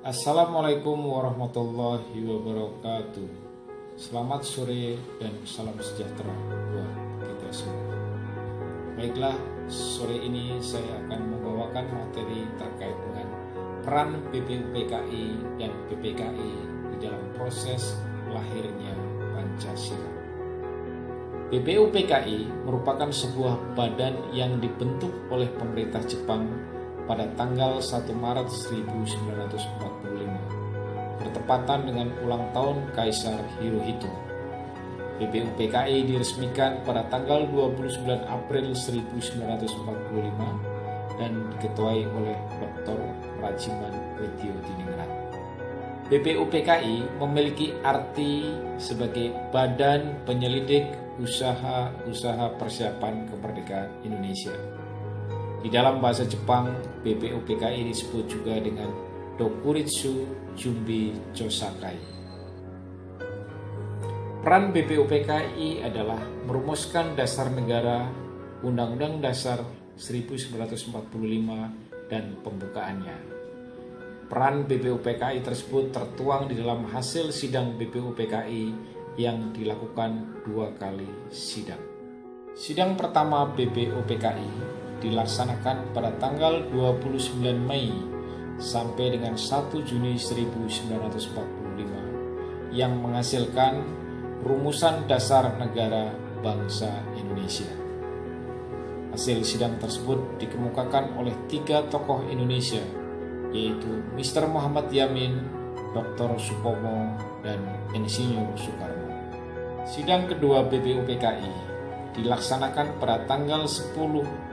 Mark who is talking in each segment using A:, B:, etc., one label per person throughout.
A: Assalamualaikum warahmatullahi wabarakatuh. Selamat sore dan salam sejahtera buat kita semua. Baiklah, sore ini saya akan membawakan materi terkait dengan peran BPUPKI dan PPKI di dalam proses lahirnya Pancasila. BPUPKI merupakan sebuah badan yang dibentuk oleh pemerintah Jepang pada tanggal 1 Maret 1945, bertepatan dengan ulang tahun Kaisar Hirohito. BPUPKI diresmikan pada tanggal 29 April 1945 dan diketuai oleh Dr. Rajiman Weddiodiningrat. BPUPKI memiliki arti sebagai Badan Penyelidik Usaha-Usaha Persiapan Kemerdekaan Indonesia. Di dalam bahasa Jepang, BPUPKI disebut juga dengan Dokuritsu Jumbi Chosakai. Peran BPUPKI adalah merumuskan dasar negara, Undang-Undang Dasar 1945, dan pembukaannya. Peran BPUPKI tersebut tertuang di dalam hasil sidang BPUPKI yang dilakukan 2 kali sidang. Sidang pertama BPUPKI dilaksanakan pada tanggal 29 Mei sampai dengan 1 Juni 1945 yang menghasilkan rumusan dasar negara bangsa Indonesia. Hasil sidang tersebut dikemukakan oleh 3 tokoh Indonesia, yaitu Mr. Muhammad Yamin, Dr. Supomo, dan Insinyur Soekarno. Sidang kedua BPUPKI dilaksanakan pada tanggal 10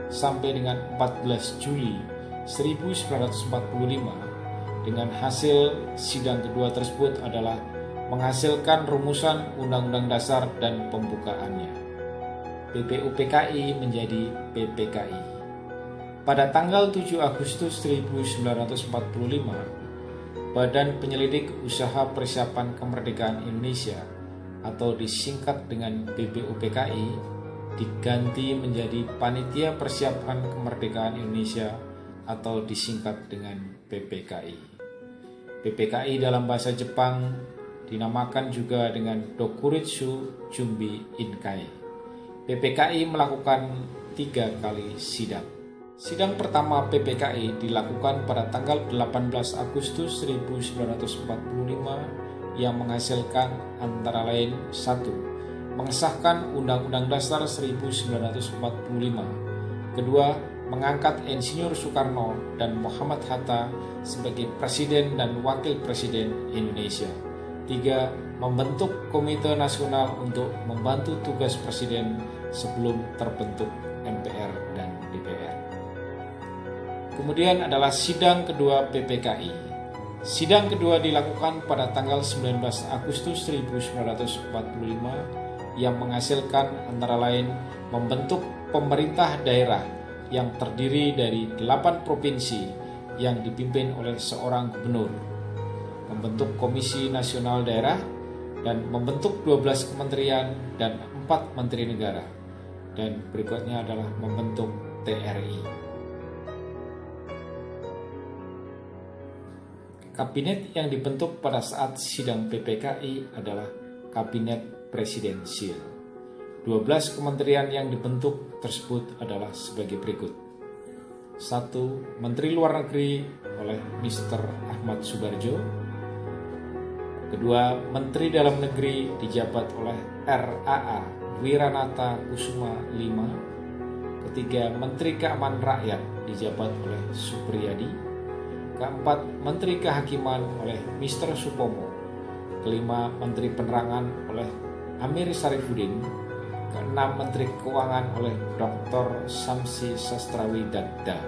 A: sampai dengan 14 Juli 1945 dengan hasil sidang kedua tersebut adalah menghasilkan rumusan Undang-Undang Dasar dan pembukaannya. BPUPKI menjadi PPKI. Pada tanggal 7 Agustus 1945, Badan Penyelidik Usaha Persiapan Kemerdekaan Indonesia atau disingkat dengan BPUPKI diganti menjadi Panitia Persiapan Kemerdekaan Indonesia atau disingkat dengan PPKI. PPKI dalam bahasa Jepang dinamakan juga dengan Dokuritsu Jumbi Inkai. PPKI melakukan 3 kali sidang. Sidang pertama PPKI dilakukan pada tanggal 18 Agustus 1945 yang menghasilkan antara lain 1. Mengesahkan Undang-Undang Dasar 1945. Kedua, mengangkat Insinyur Soekarno dan Muhammad Hatta sebagai Presiden dan Wakil Presiden Indonesia. 3. Membentuk Komite Nasional untuk membantu tugas Presiden sebelum terbentuk MPR dan DPR. Kemudian adalah sidang kedua PPKI. Sidang kedua dilakukan pada tanggal 19 Agustus 1945 yang menghasilkan antara lain membentuk pemerintah daerah yang terdiri dari 8 provinsi yang dipimpin oleh seorang gubernur, membentuk Komisi Nasional Daerah, dan membentuk 12 kementerian dan 4 menteri negara, dan berikutnya adalah membentuk TRI. Kabinet yang dibentuk pada saat sidang PPKI adalah Kabinet Presidensial. 12 kementerian yang dibentuk tersebut adalah sebagai berikut. 1. Menteri Luar Negeri oleh Mr. Ahmad Subarjo. Kedua, Menteri Dalam Negeri dijabat oleh RAA Wiranata Kusuma V. Ketiga, Menteri Keamanan Rakyat dijabat oleh Supriyadi. Keempat, Menteri Kehakiman oleh Mr. Supomo. Kelima, Menteri Penerangan oleh Amir Syarifuddin. Keenam, Menteri Keuangan oleh Dr. Samsi Sastrawi Dagda.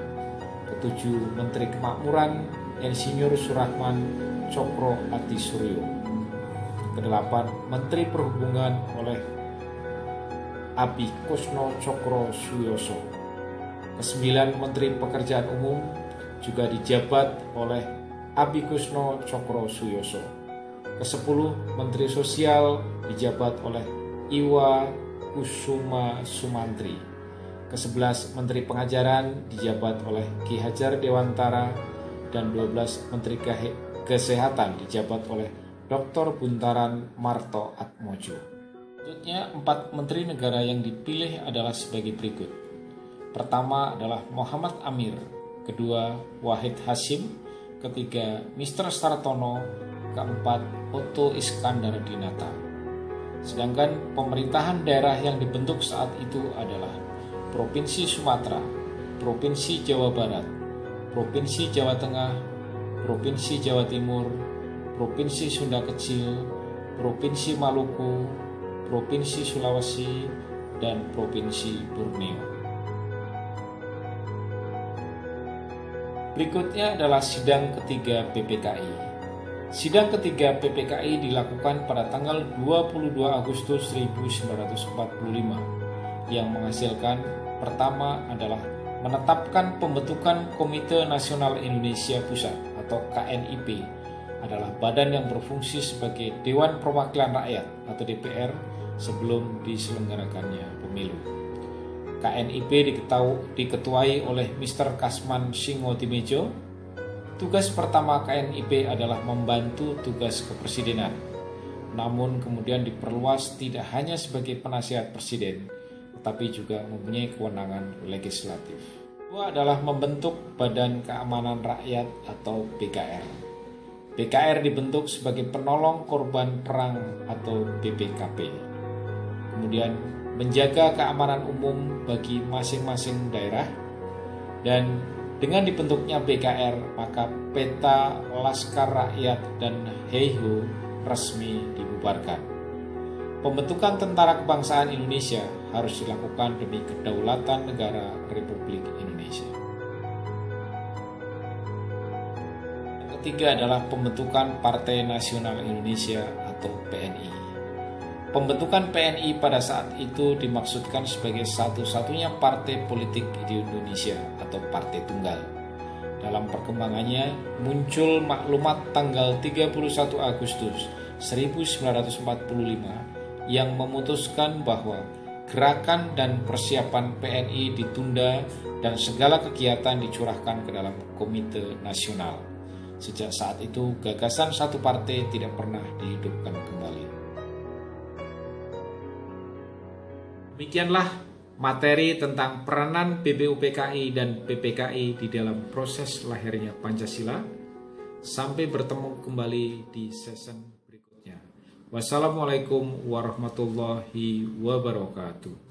A: Ketujuh, Menteri Kemakmuran Insinyur Surahman Cokro Atisuryo. Kedelapan, Menteri Perhubungan oleh Abikusno Cokro Suyoso. Kesembilan, Menteri Pekerjaan Umum juga dijabat oleh Abikusno Cokro Suyoso. Kesepuluh, Menteri Sosial dijabat oleh Iwa Kusuma Sumantri. Ke-11 Menteri Pengajaran dijabat oleh Ki Hajar Dewantara, dan 12 Menteri Kesehatan dijabat oleh Dr. Buntaran Marto Atmojo. Selanjutnya, 4 menteri negara yang dipilih adalah sebagai berikut. Pertama adalah Muhammad Amir, kedua Wahid Hasyim, ketiga Mr. Sartono, keempat Otto Iskandar Dinata. Sedangkan pemerintahan daerah yang dibentuk saat itu adalah Provinsi Sumatera, Provinsi Jawa Barat, Provinsi Jawa Tengah, Provinsi Jawa Timur, Provinsi Sunda Kecil, Provinsi Maluku, Provinsi Sulawesi, dan Provinsi Borneo. Berikutnya adalah sidang ketiga PPKI. Sidang ketiga PPKI dilakukan pada tanggal 22 Agustus 1945 yang menghasilkan pertama adalah menetapkan pembentukan Komite Nasional Indonesia Pusat atau KNIP adalah badan yang berfungsi sebagai Dewan Perwakilan Rakyat atau DPR sebelum diselenggarakannya pemilu. KNIP diketuai oleh Mr. Kasman Singotimejo. Tugas pertama KNIP adalah membantu tugas kepresidenan, namun kemudian diperluas tidak hanya sebagai penasihat presiden, tetapi juga mempunyai kewenangan legislatif. Kedua adalah membentuk Badan Keamanan Rakyat atau BKR. BKR dibentuk sebagai penolong korban perang atau BPKP. Kemudian menjaga keamanan umum bagi masing-masing daerah, dan dengan dibentuknya BKR maka peta Laskar Rakyat dan Heiho resmi dibubarkan. Pembentukan Tentara Kebangsaan Indonesia harus dilakukan demi kedaulatan negara Republik Indonesia. Yang ketiga adalah pembentukan Partai Nasional Indonesia atau PNI. Pembentukan PNI pada saat itu dimaksudkan sebagai satu-satunya partai politik di Indonesia atau partai tunggal. Dalam perkembangannya muncul maklumat tanggal 31 Agustus 1945 yang memutuskan bahwa gerakan dan persiapan PNI ditunda dan segala kegiatan dicurahkan ke dalam Komite Nasional. Sejak saat itu gagasan satu partai tidak pernah dihidupkan kembali. Demikianlah materi tentang peranan BBUPKI dan PPKI di dalam proses lahirnya Pancasila. Sampai bertemu kembali di season berikutnya. Wassalamualaikum warahmatullahi wabarakatuh.